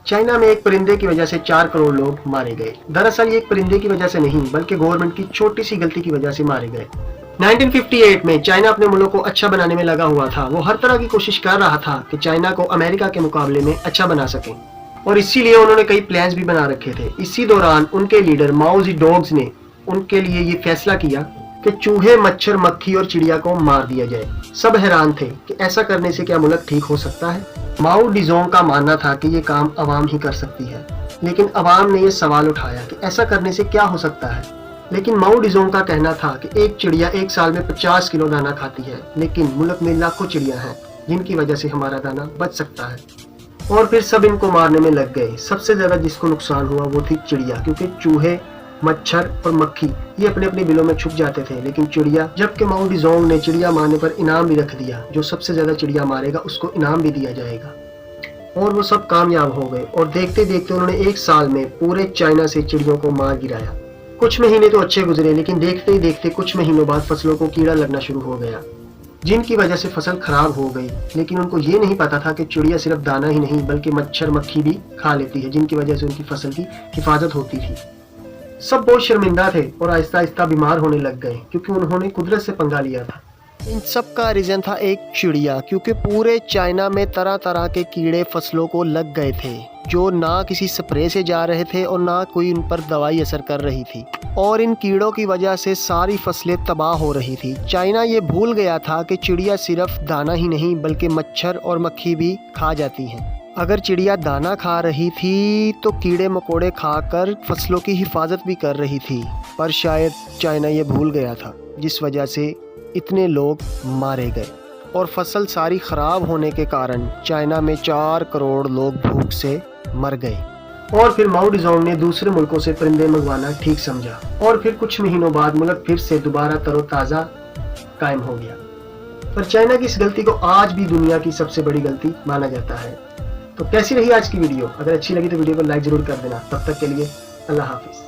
China में एक परिंदे की वजह से 4 करोड़ लोग मारे गए। दरअसल ये एक परिंदे की वजह से नहीं बल्कि गवर्नमेंट की छोटी सी गलती की वजह से मारे गए। 1958 में चाइना अपने मुल्क को अच्छा बनाने में लगा हुआ था। वो हर तरह की कोशिश कर रहा था कि चाइना को अमेरिका के मुकाबले में अच्छा बना सकें और इसीलिए उन्होंने कई प्लान्स भी बना रखे थे। इसी दौरान उनके लीडर माओ ज़ेडोंग ने उनके लिए ये फैसला किया कि चूहे, मच्छर, मक्खी और चिड़िया को मार दिया जाए। सब हैरान थे कि ऐसा करने से क्या मुल्क ठीक हो सकता है। माओ ज़ेडोंग का मानना था कि ये काम अवाम ही कर सकती है, लेकिन अवाम ने ये सवाल उठाया कि ऐसा करने से क्या हो सकता है। लेकिन माओ ज़ेडोंग का कहना था कि एक चिड़िया एक साल में 50 किलो दाना खाती है, लेकिन मुल्क में लाखों चिड़िया हैं जिनकी वजह से हमारा दाना बच सकता है। और फिर सब इनको मारने में लग गए। सबसे ज्यादा जिसको नुकसान हुआ वो थी चिड़िया, क्योंकि चूहे, मच्छर और मक्खी ये अपने अपने बिलों में छुप जाते थे, लेकिन चिड़िया, जबकि माओ ज़ेडोंग ने चिड़िया मारने पर इनाम भी रख दिया। जो सबसे ज्यादा चिड़िया मारेगा उसको इनाम भी दिया जाएगा। और वो सब कामयाब हो गए और देखते देखते उन्होंने एक साल में पूरे चाइना से चिड़ियों को मार गिराया। कुछ महीने तो अच्छे गुजरे, लेकिन देखते ही देखते कुछ महीनों बाद फसलों को कीड़ा लगना शुरू हो गया, जिनकी वजह से फसल खराब हो गई। लेकिन उनको ये नहीं पता था कि चिड़िया सिर्फ दाना ही नहीं बल्कि मच्छर, मक्खी भी खा लेती है, जिनकी वजह से उनकी फसल की हिफाजत होती थी। सब बहुत शर्मिंदा थे और आहिस्ता आहिस्ता बीमार होने लग गए, क्योंकि उन्होंने कुदरत से पंगा लिया था। इन सब का रीजन था एक चिड़िया, क्योंकि पूरे चाइना में तरह तरह के कीड़े फसलों को लग गए थे, जो ना किसी स्प्रे से जा रहे थे और ना कोई उन पर दवाई असर कर रही थी। और इन कीड़ों की वजह से सारी फसलें तबाह हो रही थी। चाइना ये भूल गया था कि चिड़िया सिर्फ दाना ही नहीं बल्कि मच्छर और मक्खी भी खा जाती हैं। अगर चिड़िया दाना खा रही थी तो कीड़े मकोड़े खाकर फसलों की हिफाजत भी कर रही थी, पर शायद चाइना ये भूल गया था, जिस वजह से इतने लोग मारे गए और फसल सारी खराब होने के कारण चाइना में 4 करोड़ लोग भूख से मर गए। और फिर माओ ज़ेडोंग ने दूसरे मुल्कों से परिंदे मंगवाना ठीक समझा और फिर कुछ महीनों बाद मुल्क फिर से दोबारा तरोताज़ा कायम हो गया। पर चाइना की इस गलती को आज भी दुनिया की सबसे बड़ी गलती माना जाता है। तो कैसी रही आज की वीडियो? अगर अच्छी लगी तो वीडियो को लाइक जरूर कर देना। तब तक के लिए अल्लाह हाफिज।